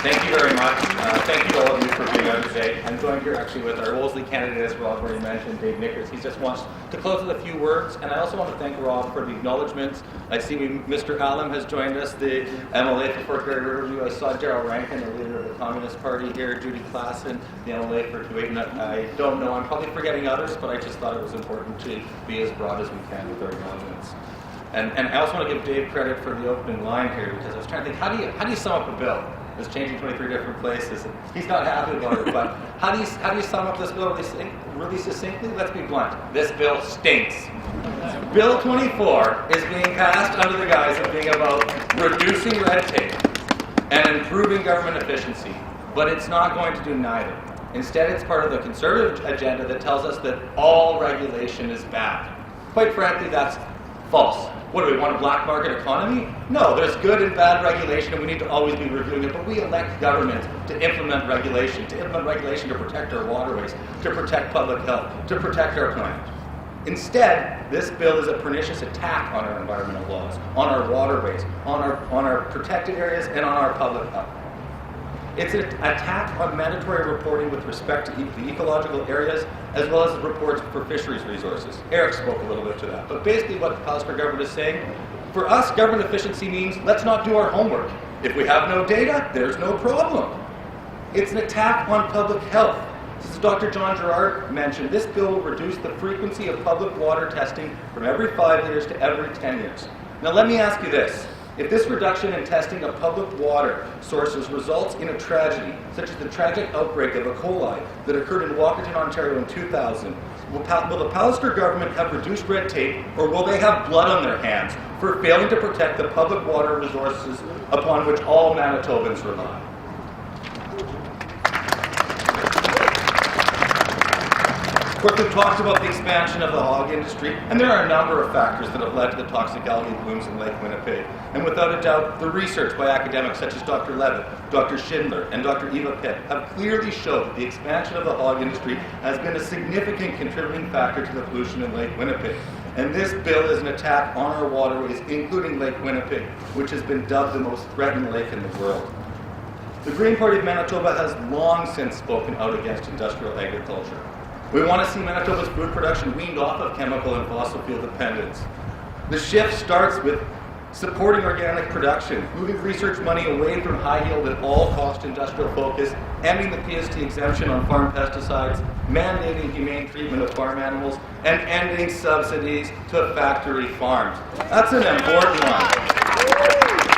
Thank you very much. Thank you to all of you for being out today. I'm joined here actually with our Wolseley candidate, as Rob already mentioned, Dave Nickers. He just wants to close with a few words, and I also want to thank Rob for the acknowledgements. I see Mr. Allen has joined us, the MLA for Fort Garry Riverview. I saw Gerald Rankin, the leader of the Communist Party here, Judy Klassen, the MLA for Kuwait. I don't know, I'm probably forgetting others, but I just thought it was important to be as broad as we can with our acknowledgements. And I also want to give Dave credit for the opening line here, because I was trying to think, how do you sum up a bill? It's changing 23 different places. And he's not happy about it, but how do you sum up this bill really succinctly? Let's be blunt. This bill stinks. Bill 24 is being passed under the guise of being about reducing red tape and improving government efficiency, but it's not going to do neither. Instead, it's part of the conservative agenda that tells us that all regulation is bad. Quite frankly, that's false. What do we want, a black market economy? No, there's good and bad regulation, and we need to always be reviewing it, but we elect government to implement regulation to protect our waterways, to protect public health, to protect our planet. Instead, this bill is a pernicious attack on our environmental laws, on our waterways, on our protected areas, and on our public health. It's an attack on mandatory reporting with respect to the ecological areas, as well as reports for fisheries resources. Eric spoke a little bit to that. But basically what the Palliser government is saying, for us, government efficiency means let's not do our homework. If we have no data, there's no problem. It's an attack on public health. As Dr. John Gerard mentioned, this bill will reduce the frequency of public water testing from every 5 years to every 10 years. Now let me ask you this. If this reduction in testing of public water sources results in a tragedy, such as the tragic outbreak of E. coli that occurred in Walkerton, Ontario in 2000, will the Palliser government have reduced red tape, or will they have blood on their hands for failing to protect the public water resources upon which all Manitobans rely? Of course, we've talked about the expansion of the hog industry, and there are a number of factors that have led to the toxic algae blooms in Lake Winnipeg. And without a doubt, the research by academics such as Dr. Levitt, Dr. Schindler, and Dr. Eva Pitt have clearly showed that the expansion of the hog industry has been a significant contributing factor to the pollution in Lake Winnipeg. And this bill is an attack on our waterways, including Lake Winnipeg, which has been dubbed the most threatened lake in the world. The Green Party of Manitoba has long since spoken out against industrial agriculture. We want to see Manitoba's food production weaned off of chemical and fossil fuel dependence. The shift starts with supporting organic production, moving research money away from high-yield and all-cost industrial focus, ending the PST exemption on farm pesticides, mandating humane treatment of farm animals, and ending subsidies to factory farms. That's an important one.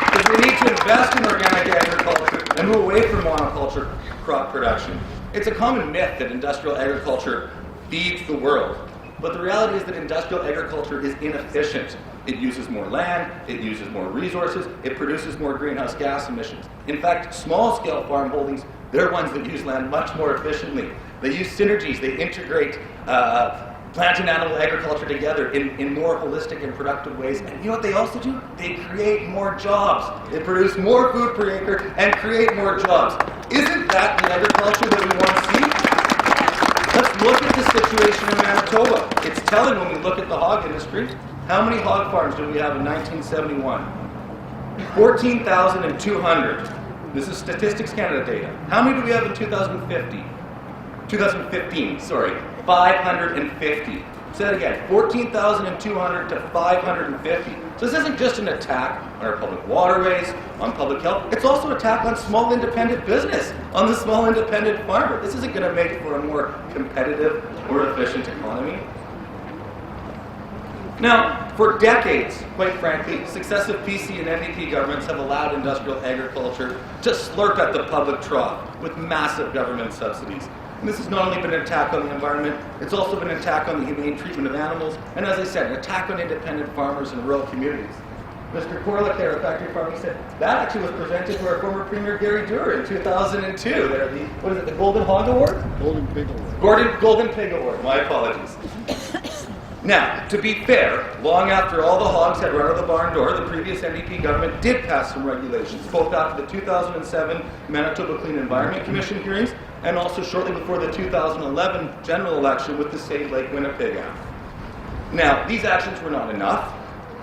Because we need to invest in organic agriculture and move away from monoculture crop production. It's a common myth that industrial agriculture feeds the world, but the reality is that industrial agriculture is inefficient. It uses more land, it uses more resources, it produces more greenhouse gas emissions. In fact, small-scale farm holdings, they're ones that use land much more efficiently. They use synergies, they integrate plant and animal agriculture together in more holistic and productive ways. And you know what they also do? They create more jobs. They produce more food per acre and create more jobs. Isn't that the agriculture that we want to see? Let's look at the situation in Manitoba. It's telling when we look at the hog industry. How many hog farms did we have in 1971? 14,200. This is Statistics Canada data. How many do we have in 2015, 550. Say that again, 14,200 to 550. So this isn't just an attack on our public waterways, on public health. It's also an attack on small independent business, on the small independent farmer. This isn't going to make for a more competitive or efficient economy. Now, for decades, quite frankly, successive PC and NDP governments have allowed industrial agriculture to slurp at the public trough with massive government subsidies. And this has not only been an attack on the environment, it's also been an attack on the humane treatment of animals, and as I said, an attack on independent farmers in rural communities. Mr. Corlacare of Factory Farming said that actually was presented to our former Premier Gary Dewar in 2002. The Golden Hog Award? Golden Pig Award. Golden Pig Award, my apologies. Now, to be fair, long after all the hogs had run out of the barn door, the previous NDP government did pass some regulations, both after the 2007 Manitoba Clean Environment Commission hearings and also shortly before the 2011 general election with the Save Lake Winnipeg Act. Now, these actions were not enough,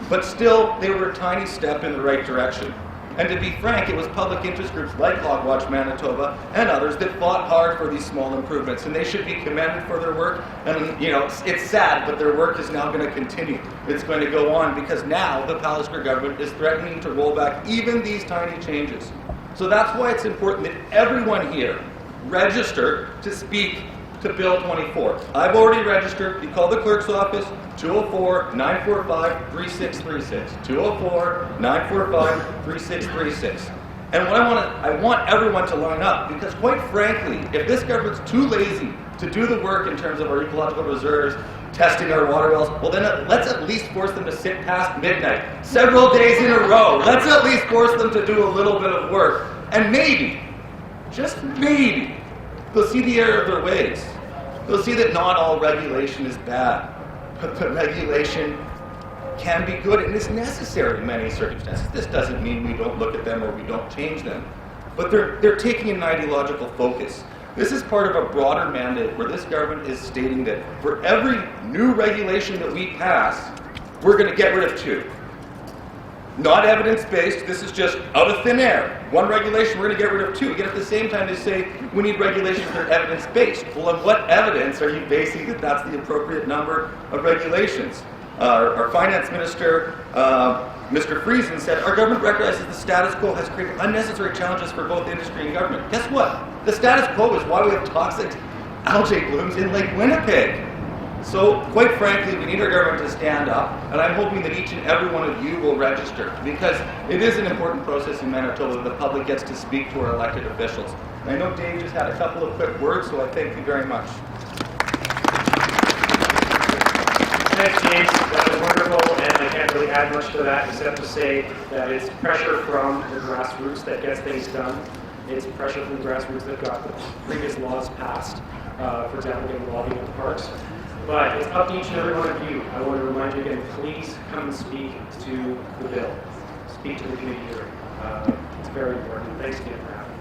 but still, they were a tiny step in the right direction. And to be frank, it was public interest groups like Hog Watch Manitoba and others that fought hard for these small improvements, and they should be commended for their work. And it's sad, but their work is now going to continue. It's going to go on because now the Palliser government is threatening to roll back even these tiny changes. So that's why it's important that everyone here register to speak to Bill 24. I've already registered. You call the clerk's office, 204-945-3636. 204-945-3636. And what I want everyone to line up, because quite frankly, if this government's too lazy to do the work in terms of our ecological reserves, testing our water wells, well then let's at least force them to sit past midnight, several days in a row. Let's at least force them to do a little bit of work. And maybe, just maybe, they'll see the error of their ways. They'll see that not all regulation is bad, but the regulation can be good and is necessary in many circumstances. This doesn't mean we don't look at them or we don't change them, but they're taking an ideological focus. This is part of a broader mandate where this government is stating that for every new regulation that we pass, we're going to get rid of 2. Not evidence-based, this is just out of thin air. One regulation, we're going to get rid of 2. Yet at the same time, they say we need regulations that are evidence-based. Well, on what evidence are you basing that that's the appropriate number of regulations? Our finance minister, Mr. Friesen, said, our government recognizes the status quo has created unnecessary challenges for both industry and government. Guess what? The status quo is why we have toxic algae blooms in Lake Winnipeg. So, quite frankly, we need our government to stand up, and I'm hoping that each and every one of you will register, because it is an important process in Manitoba that the public gets to speak to our elected officials. And I know Dave just had a couple of quick words, so I thank you very much. Thanks, James. That was wonderful, and I can't really add much to that except to say that it's pressure from the grassroots that gets things done. It's pressure from the grassroots that got the previous laws passed, for example, getting logging in the parks. But it's up to each and every one of you. I want to remind you again, please come and speak to the bill. Speak to the committee hearing. It's very important. Thanks again for having me.